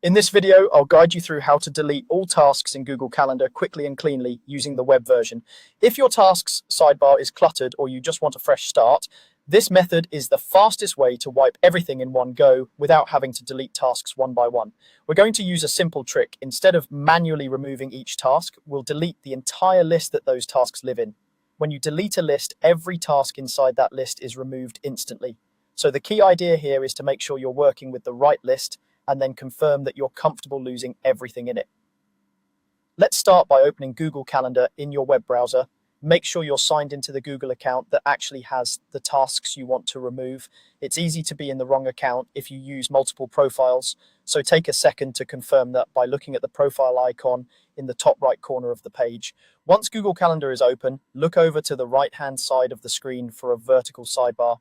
In this video, I'll guide you through how to delete all tasks in Google Calendar quickly and cleanly using the web version. If your tasks sidebar is cluttered or you just want a fresh start, this method is the fastest way to wipe everything in one go without having to delete tasks one by one. We're going to use a simple trick. Instead of manually removing each task, we'll delete the entire list that those tasks live in. When you delete a list, every task inside that list is removed instantly. So the key idea here is to make sure you're working with the right list and then confirm that you're comfortable losing everything in it. Let's start by opening Google Calendar in your web browser. Make sure you're signed into the Google account that actually has the tasks you want to remove. It's easy to be in the wrong account if you use multiple profiles, so take a second to confirm that by looking at the profile icon in the top right corner of the page. Once Google Calendar is open, look over to the right-hand side of the screen for a vertical sidebar.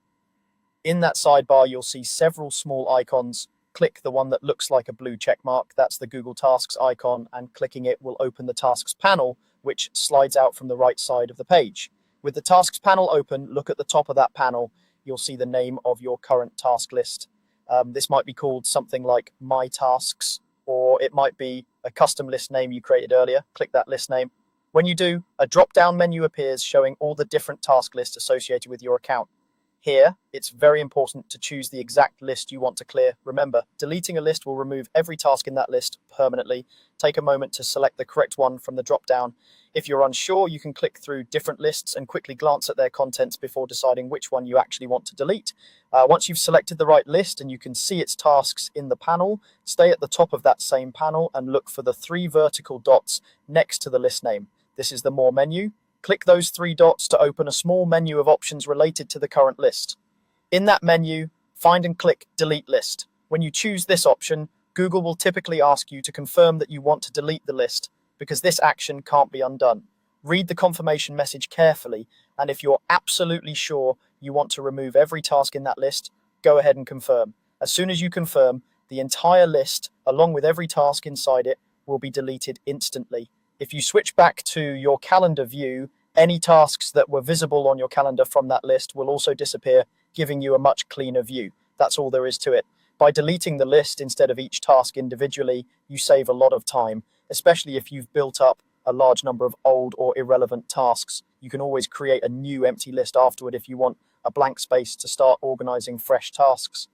In that sidebar, you'll see several small icons. Click the one that looks like a blue check mark. That's the Google Tasks icon, and clicking it will open the Tasks panel, which slides out from the right side of the page. With the Tasks panel open, look at the top of that panel. You'll see the name of your current task list. This might be called something like My Tasks, or it might be a custom list name you created earlier. Click that list name. When you do, a drop-down menu appears showing all the different task lists associated with your account. Here, it's very important to choose the exact list you want to clear. Remember, deleting a list will remove every task in that list permanently. Take a moment to select the correct one from the drop-down. If you're unsure, you can click through different lists and quickly glance at their contents before deciding which one you actually want to delete. Once you've selected the right list and you can see its tasks in the panel, stay at the top of that same panel and look for the 3 vertical dots next to the list name. This is the More menu. Click those 3 dots to open a small menu of options related to the current list. In that menu, find and click Delete List. When you choose this option, Google will typically ask you to confirm that you want to delete the list, because this action can't be undone. Read the confirmation message carefully, and if you're absolutely sure you want to remove every task in that list, go ahead and confirm. As soon as you confirm, the entire list, along with every task inside it, will be deleted instantly. If you switch back to your calendar view, any tasks that were visible on your calendar from that list will also disappear, giving you a much cleaner view. That's all there is to it. By deleting the list instead of each task individually, you save a lot of time, especially if you've built up a large number of old or irrelevant tasks. You can always create a new empty list afterward if you want a blank space to start organizing fresh tasks.